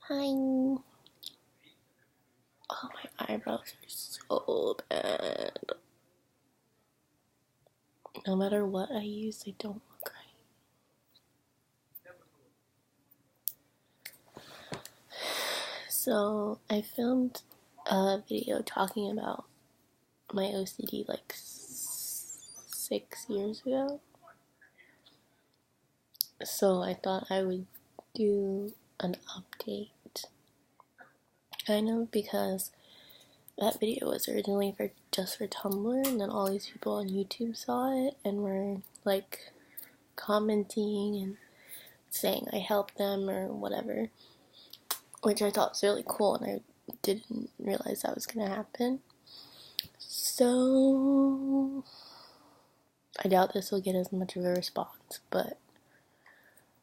Hi. Oh, my eyebrows are so bad. No matter what I use, they don't look right. So, I filmed a video talking about my OCD like 6 years ago. So, I thought I would do an update. Kind of because that video was originally just for Tumblr, and then all these people on YouTube saw it and were like commenting and saying I helped them or whatever, which I thought was really cool, and I didn't realize that was gonna happen. So I doubt this will get as much of a response, but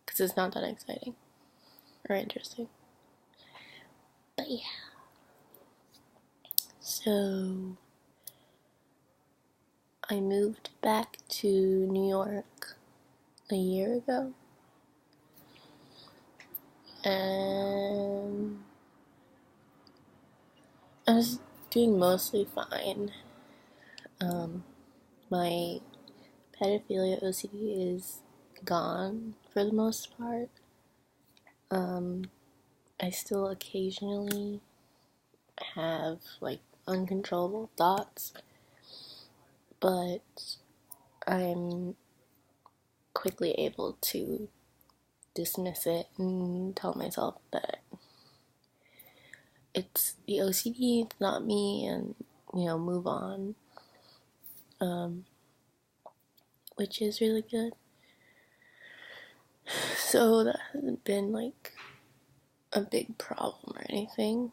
because it's not that exciting or interesting. But yeah. So I moved back to New York a year ago, and I was doing mostly fine. My pedophilia OCD is gone for the most part. I still occasionally have like uncontrollable thoughts, but I'm quickly able to dismiss it and tell myself that it's the OCD, it's not me, and move on, which is really good. So that hasn't been like a big problem or anything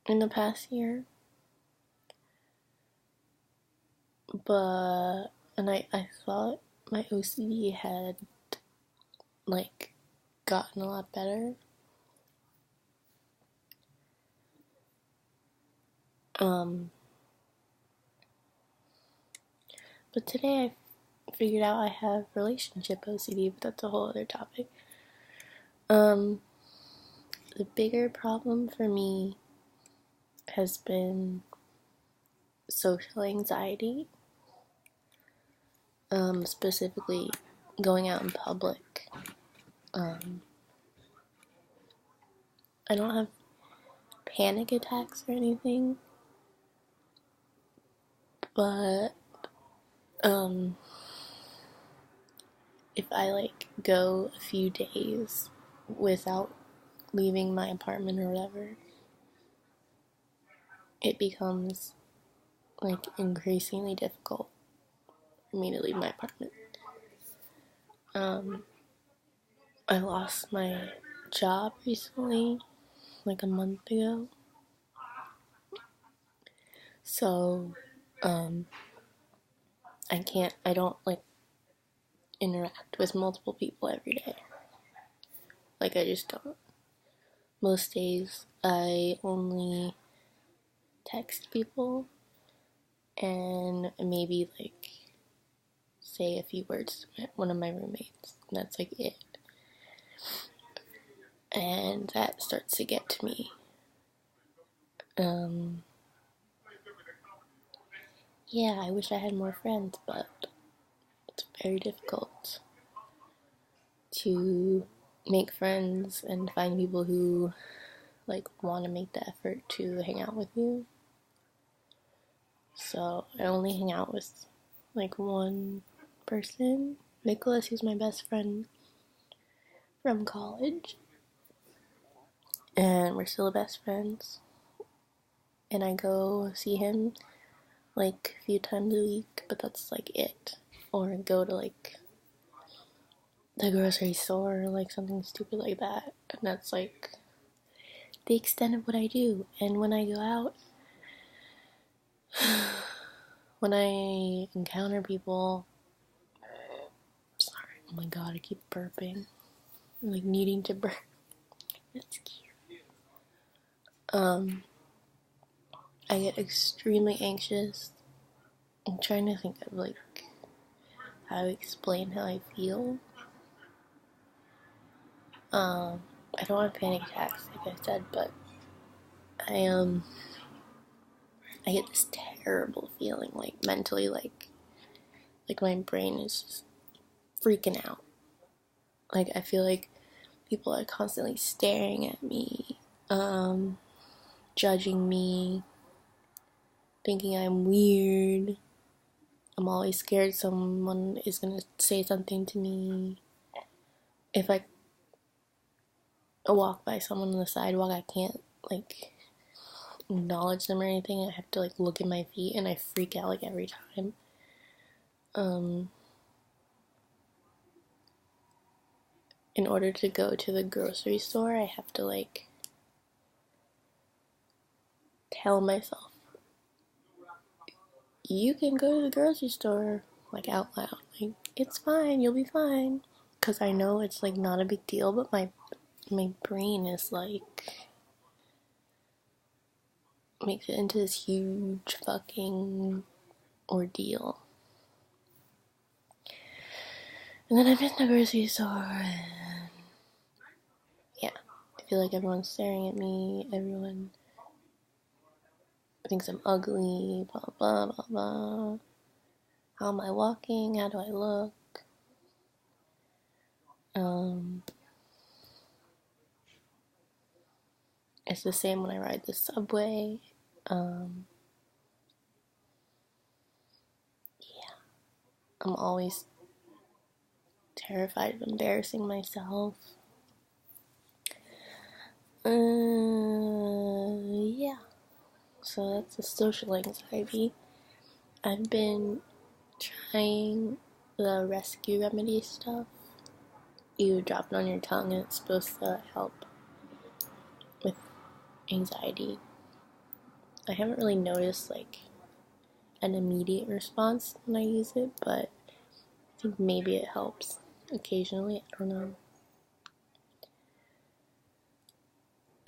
in the past year, but I thought my OCD had like gotten a lot better. But today I figured out I have relationship OCD, but that's a whole other topic. The bigger problem for me has been social anxiety, specifically going out in public. I don't have panic attacks or anything, but if I like go a few days without leaving my apartment or whatever, it becomes like increasingly difficult for me to leave my apartment. I lost my job recently, like a month ago. So, I don't like interact with multiple people every day. Like, I just don't. Most days, I only text people and maybe like say a few words to one of my roommates. And that's like it. And that starts to get to me. Yeah, I wish I had more friends, but it's very difficult to make friends and find people who like want to make the effort to hang out with you. So I only hang out with like one person, Nicholas, who's my best friend from college, and we're still best friends. And I go see him like a few times a week, but that's like it. Or go to like the grocery store or like something stupid like that, and that's like the extent of what I do. And when I go out, when I encounter people, sorry, oh my god, I keep burping, I'm like needing to burp. That's cute. I get extremely anxious. I'm trying to think of like how to explain how I feel. I don't have panic attacks, like I said, but I I get this terrible feeling, like mentally, like my brain is just freaking out. Like I feel like people are constantly staring at me, judging me, thinking I'm weird. I'm always scared someone is gonna say something to me. If I walk by someone on the sidewalk, I can't like acknowledge them or anything. I have to like look at my feet and I freak out like every time. In order to go to the grocery store, I have to like tell myself, you can go to the grocery store, like out loud. Like, it's fine, you'll be fine. Because I know it's like not a big deal, but my brain is like, makes it into this huge fucking ordeal. And then I'm in the grocery store and yeah, I feel like everyone's staring at me, everyone thinks I'm ugly, blah blah blah blah. How am I walking? How do I look? It's the same when I ride the subway. Yeah, I'm always terrified of embarrassing myself. Yeah. So that's the social anxiety. I've been trying the rescue remedy stuff. You drop it on your tongue and it's supposed to help with anxiety. I haven't really noticed like an immediate response when I use it, but I think maybe it helps occasionally. I don't know.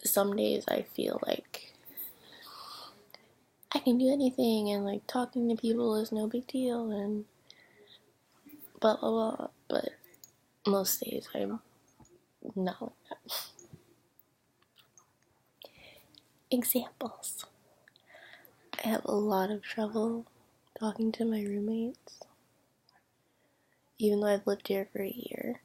Some days I feel like I can do anything and like talking to people is no big deal and blah blah blah, but most days I'm not like that. Examples. I have a lot of trouble talking to my roommates, even though I've lived here for a year.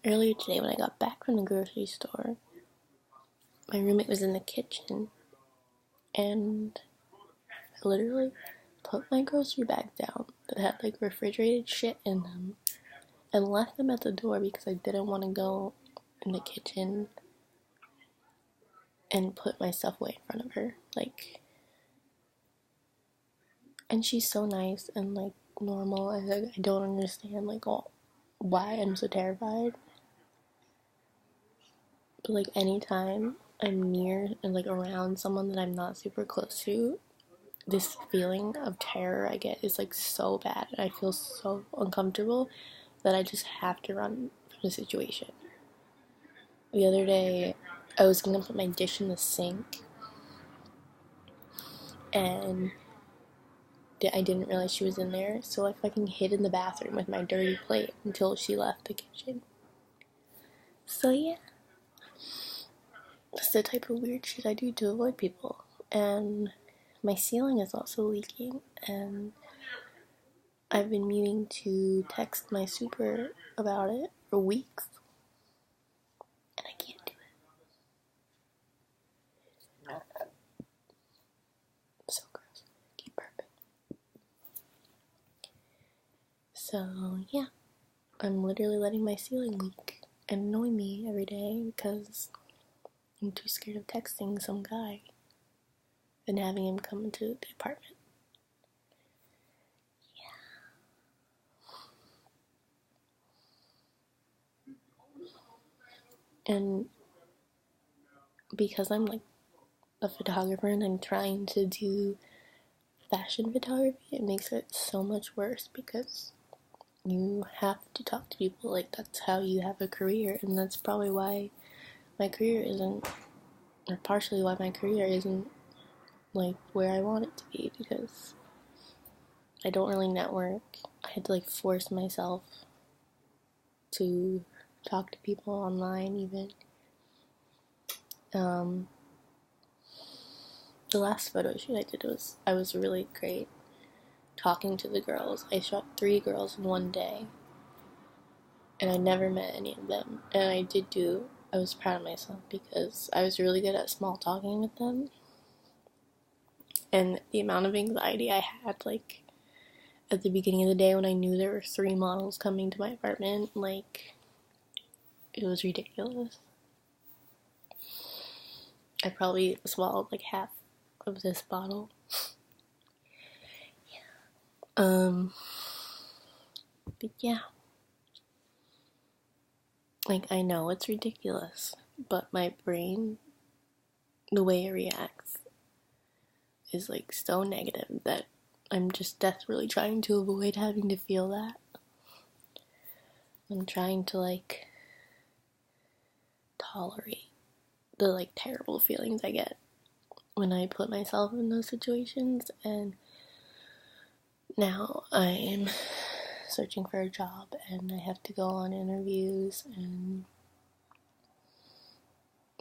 Earlier today when I got back from the grocery store, my roommate was in the kitchen and I literally put my grocery bags down that had like refrigerated shit in them and left them at the door because I didn't want to go in the kitchen and put my stuff away in front of her. Like, and she's so nice and like normal. I don't understand like why I'm so terrified. But like anytime I'm near and like around someone that I'm not super close to, this feeling of terror I get is like so bad and I feel so uncomfortable that I just have to run from the situation. The other day I was gonna put my dish in the sink and I didn't realize she was in there, so I fucking hid in the bathroom with my dirty plate until she left the kitchen. So yeah, that's the type of weird shit I do to avoid people. And my ceiling is also leaking, and I've been meaning to text my super about it for weeks, and I can't do it. So gross. Keep burping. So yeah, I'm literally letting my ceiling leak and annoy me every day because I'm too scared of texting some guy and having him come into the apartment. Yeah. And because I'm like a photographer and I'm trying to do fashion photography, it makes it so much worse because you have to talk to people. Like, that's how you have a career, and that's probably why my career isn't, or partially why my career isn't like where I want it to be, because I don't really network I had to like force myself to talk to people online even. The last photo shoot I did was really great talking to the girls. I shot 3 girls in one day, and I never met any of them. And I was proud of myself because I was really good at small talking with them. And the amount of anxiety I had, like, at the beginning of the day when I knew there were 3 models coming to my apartment, like, it was ridiculous. I probably swallowed like half of this bottle. But yeah. Like, I know it's ridiculous, but my brain, the way it reacts, is like so negative that I'm just desperately trying to avoid having to feel that. I'm trying to like tolerate the like terrible feelings I get when I put myself in those situations, and now I am searching for a job and I have to go on interviews, and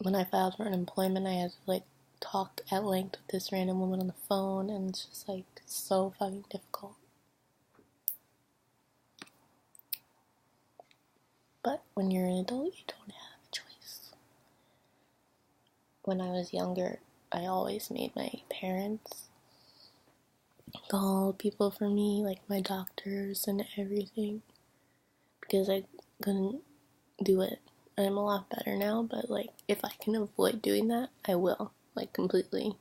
when I filed for unemployment I had to like talk at length with this random woman on the phone, and it's just like so fucking difficult. But when you're an adult, you don't have a choice. When I was younger, I always made my parents call people for me, like my doctors and everything, because I couldn't do it. I'm a lot better now, but like if I can avoid doing that, I will, like completely.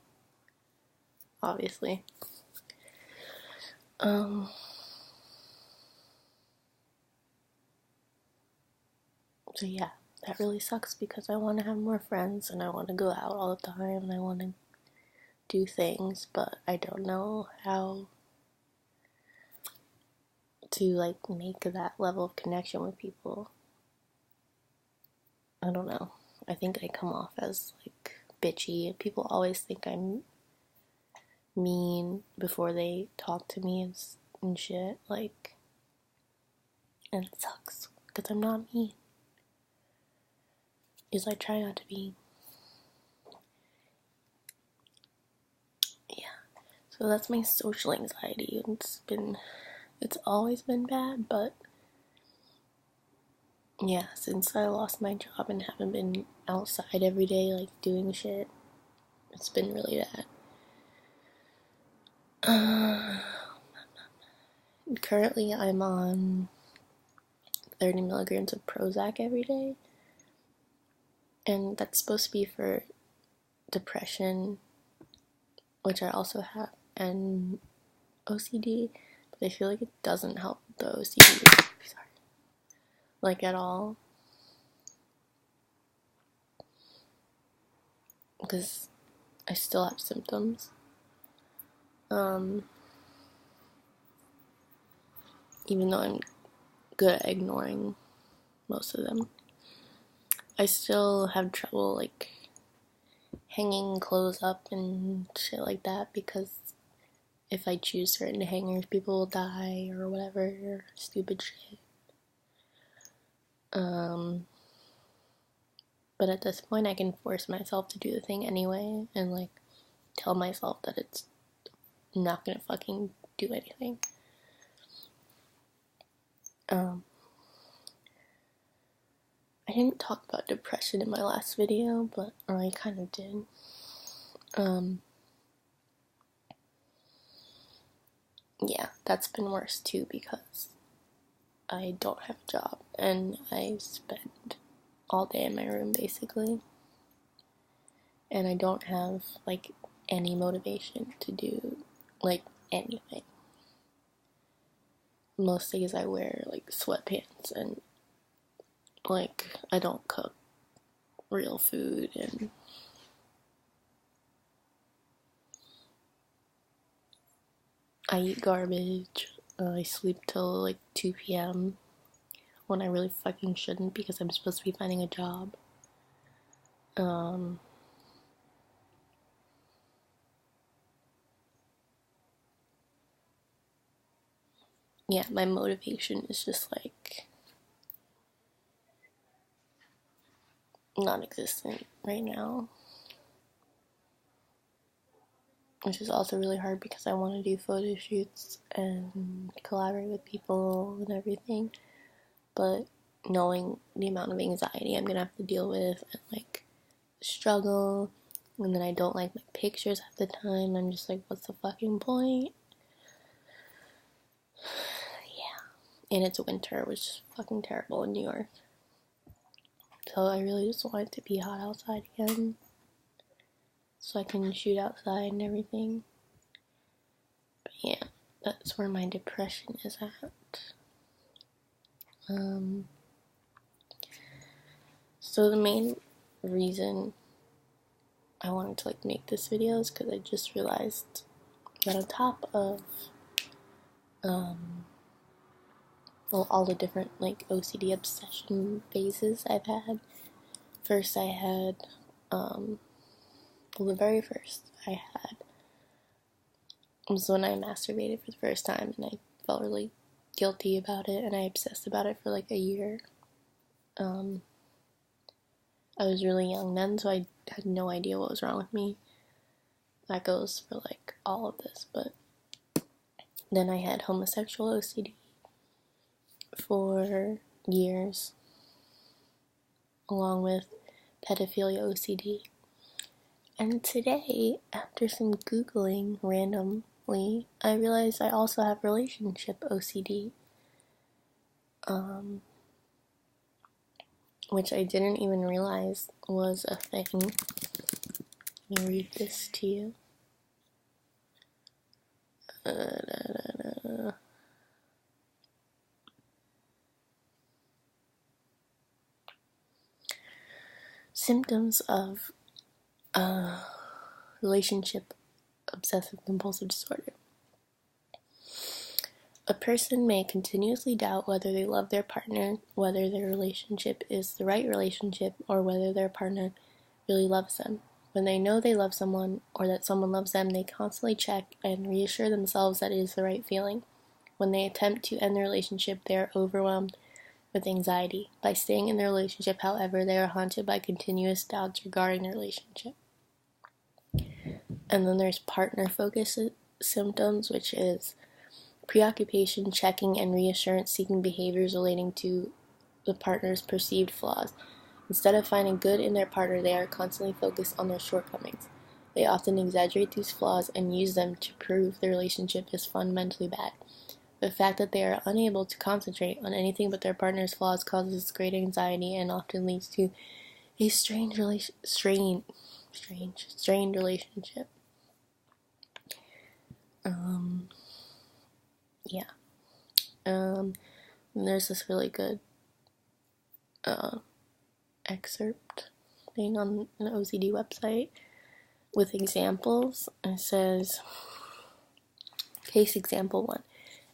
Obviously. So yeah, that really sucks because I want to have more friends and I want to go out all the time and I want to do things, but I don't know how to like make that level of connection with people. I don't know. I think I come off as like bitchy. People always think I'm mean before they talk to me and shit, like, and it sucks because I'm not mean. Because I try not to be. Yeah. So that's my social anxiety. It's always been bad, but yeah, since I lost my job and haven't been outside every day, like doing shit, it's been really bad. Currently, I'm on 30 milligrams of Prozac every day, and that's supposed to be for depression, which I also have, and OCD, but I feel like it doesn't help the OCD, like at all, because I still have symptoms. Even though I'm good at ignoring most of them, I still have trouble like hanging clothes up and shit like that, because if I choose certain hangers, people will die or whatever, stupid shit. But at this point I can force myself to do the thing anyway and like tell myself that it's not gonna fucking do anything. I didn't talk about depression in my last video, but or I kind of did. Yeah, that's been worse too because I don't have a job and I spend all day in my room basically, and I don't have like any motivation to do like anything. Most days I wear like sweatpants and like I don't cook real food, and I eat garbage. I sleep till like 2 p.m. when I really fucking shouldn't because I'm supposed to be finding a job. yeah, my motivation is just like non-existent right now, which is also really hard because I want to do photo shoots and collaborate with people and everything, but knowing the amount of anxiety I'm gonna have to deal with and like struggle, and then I don't like my pictures at the time, I'm just like, what's the fucking point? Yeah, and it's winter, which is fucking terrible in New York, so I really just want it to be hot outside again so I can shoot outside and everything. But yeah, that's where my depression is at. So the main reason I wanted to like make this video is because I just realized that on top of well, all the different like OCD obsession phases I've had, first I had well, the very first I had was when I masturbated for the first time, and I felt really guilty about it, and I obsessed about it for like a year. I was really young then, so I had no idea what was wrong with me. That goes for like all of this, but then I had homosexual OCD for years, along with pedophilia OCD. And today, after some Googling randomly, I realized I also have relationship OCD. Which I didn't even realize was a thing. Let me read this to you. Symptoms of relationship obsessive compulsive disorder. A person may continuously doubt whether they love their partner, whether their relationship is the right relationship, or whether their partner really loves them. When they know they love someone or that someone loves them, they constantly check and reassure themselves that it is the right feeling. When they attempt to end the relationship, they are overwhelmed with anxiety. By staying in the relationship, however, they are haunted by continuous doubts regarding the relationship. And then there's partner-focused symptoms, which is preoccupation, checking, and reassurance-seeking behaviors relating to the partner's perceived flaws. Instead of finding good in their partner, they are constantly focused on their shortcomings. They often exaggerate these flaws and use them to prove the relationship is fundamentally bad. The fact that they are unable to concentrate on anything but their partner's flaws causes great anxiety and often leads to a strained relationship. Yeah. There's this really good excerpt thing on an OCD website with examples. It says, case example 1.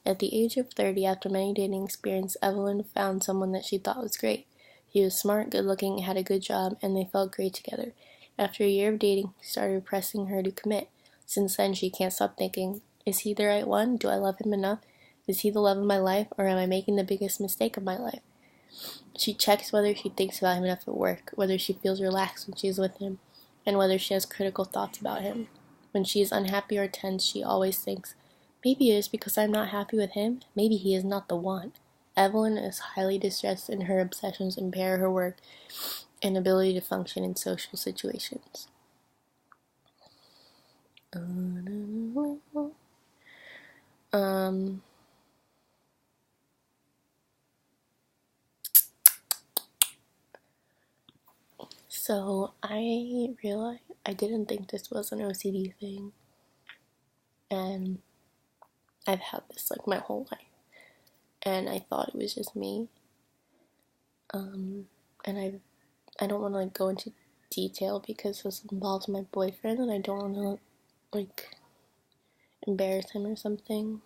At the age of 30, after many dating experiences, Evelyn found someone that she thought was great. He was smart, good-looking, had a good job, and they felt great together. After a year of dating, he started pressing her to commit. Since then, she can't stop thinking, is he the right one? Do I love him enough? Is he the love of my life, or am I making the biggest mistake of my life? She checks whether she thinks about him enough at work, whether she feels relaxed when she is with him, and whether she has critical thoughts about him. When she is unhappy or tense, she always thinks, maybe it is because I'm not happy with him. Maybe he is not the one. Evelyn is highly distressed, and her obsessions impair her work and ability to function in social situations. So I realized I didn't think this was an OCD thing, and I've had this like my whole life, and I thought it was just me. And I don't want to like go into detail because this involves my boyfriend, and I don't want to like embarrass him or something.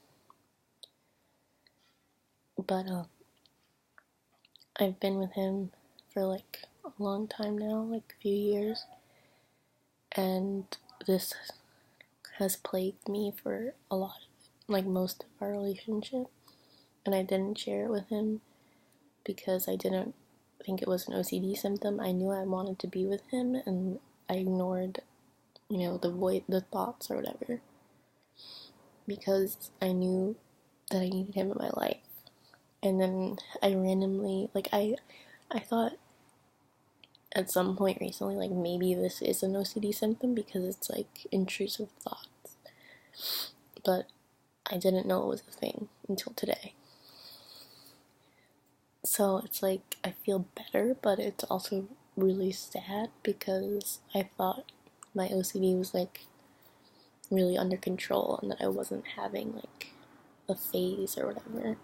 But I've been with him for like a long time now, like a few years, and this has plagued me for a lot of, like most of our relationship. and I didn't share it with him because I didn't think it was an OCD symptom. I knew I wanted to be with him, and I ignored, the thoughts or whatever, because I knew that I needed him in my life. And then I randomly, I thought at some point recently, maybe this is an OCD symptom because it's intrusive thoughts. But I didn't know it was a thing until today. So it's I feel better, but it's also really sad because I thought my OCD was really under control and that I wasn't having a phase or whatever.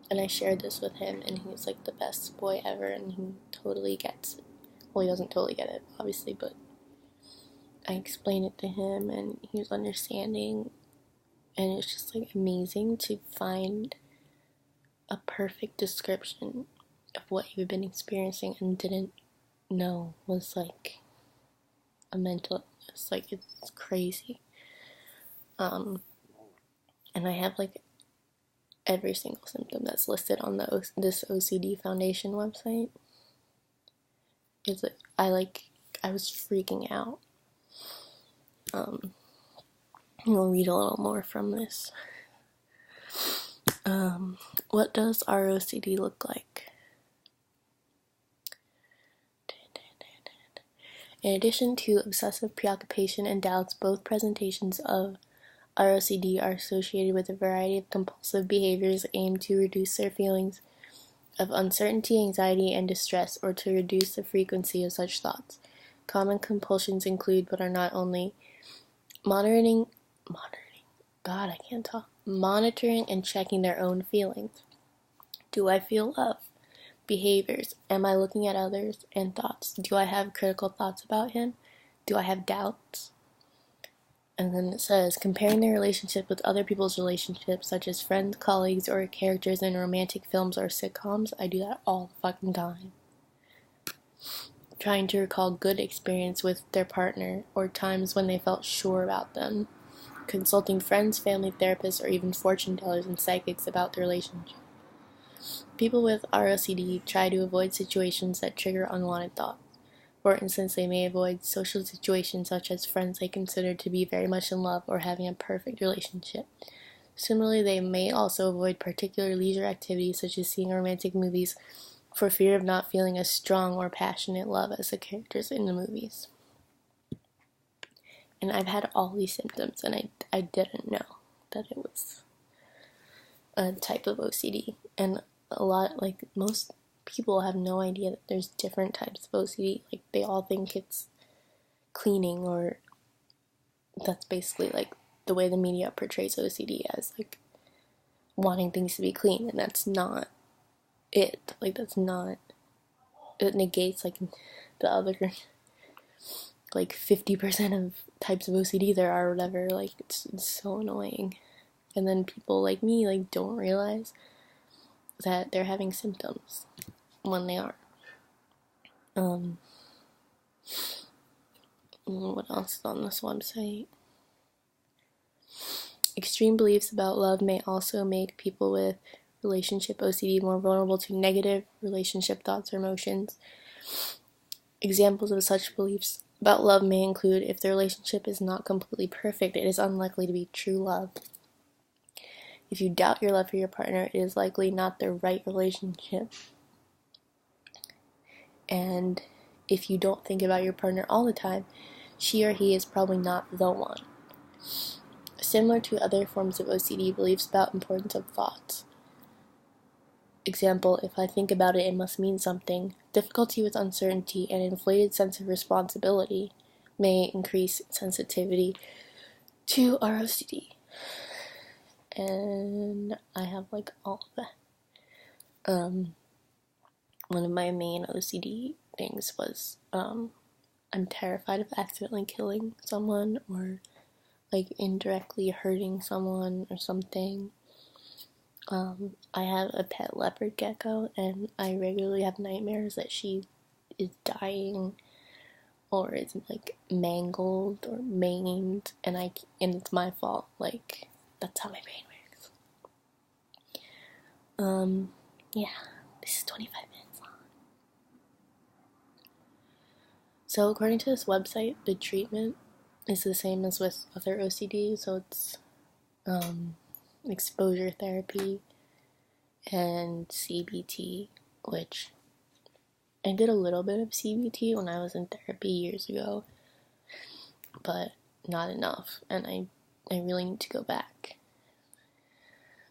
And I shared this with him, and he was the best boy ever, and he totally gets it. Well, he doesn't totally get it, obviously, but I explained it to him, and he was understanding, and it's just amazing to find a perfect description of what you've been experiencing and didn't know was a mental illness. It's crazy. And I have every single symptom that's listed on this OCD Foundation website. I was freaking out. We'll read a little more from this. What does ROCD look like? In addition to obsessive preoccupation and doubts, both presentations of ROCD are associated with a variety of compulsive behaviors aimed to reduce their feelings of uncertainty, anxiety, and distress, or to reduce the frequency of such thoughts. Common compulsions include, but are not only, monitoring and checking their own feelings. Do I feel love? Behaviors. Am I looking at others? And thoughts. Do I have critical thoughts about him? Do I have doubts? And then it says, comparing their relationship with other people's relationships, such as friends, colleagues, or characters in romantic films or sitcoms. I do that all the fucking time. Trying to recall good experience with their partner, or times when they felt sure about them. Consulting friends, family therapists, or even fortune tellers and psychics about the relationship. People with ROCD try to avoid situations that trigger unwanted thoughts. For instance, they may avoid social situations such as friends they consider to be very much in love or having a perfect relationship. Similarly, they may also avoid particular leisure activities such as seeing romantic movies for fear of not feeling as strong or passionate love as the characters in the movies. And I've had all these symptoms, and I didn't know that it was a type of OCD. And most people have no idea that there's different types of OCD. They all think it's cleaning, or that's basically the way the media portrays OCD as wanting things to be clean, and that's not it. That's not, it negates the other 50% of types of OCD there are, or whatever. It's so annoying. And then people like me don't realize that they're having symptoms when they are. What else is on this website? Extreme beliefs about love may also make people with relationship OCD more vulnerable to negative relationship thoughts or emotions. Examples of such beliefs about love may include, if the relationship is not completely perfect, it is unlikely to be true love. If you doubt your love for your partner, it is likely not the right relationship. And if you don't think about your partner all the time, she or he is probably not the one. Similar to other forms of OCD, beliefs about importance of thoughts. Example, if I think about it, it must mean something. Difficulty with uncertainty and inflated sense of responsibility may increase sensitivity to ROCD. And I have all of that. One of my main OCD things was I'm terrified of accidentally killing someone, or indirectly hurting someone or something. I have a pet leopard gecko, and I regularly have nightmares that she is dying, or it's like mangled or maimed, and it's my fault. Like, that's how my brain works. Yeah, this is 25 minutes long. So according to this website, the treatment is the same as with other OCD, so it's exposure therapy and CBT, which I did a little bit of CBT when I was in therapy years ago, but not enough, and I really need to go back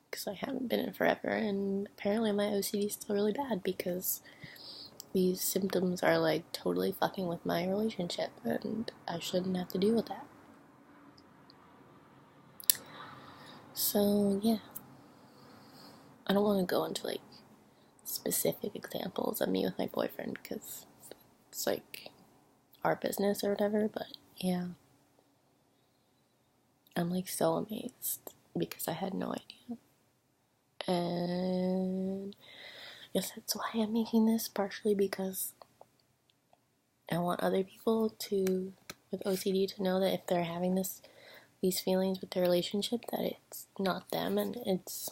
because I haven't been in forever, and apparently my OCD is still really bad because these symptoms are like totally fucking with my relationship, and I shouldn't have to deal with that. So yeah, I don't want to go into like specific examples of me with my boyfriend because it's like our business or whatever, but yeah, I'm like so amazed because I had no idea. And yes, that's why I'm making this, partially because I want other people to, with OCD, to know that if they're having these feelings with their relationship, that it's not them and it's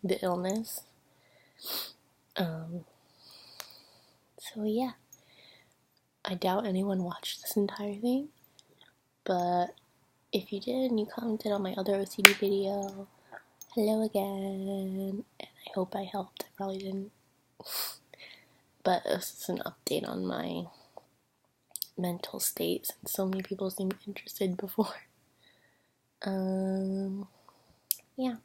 the illness. So yeah, I doubt anyone watched this entire thing, but if you did and you commented on my other OCD video, hello again, and I hope I helped. I probably didn't, but this is an update on my mental state since so many people seemed interested before. Yeah.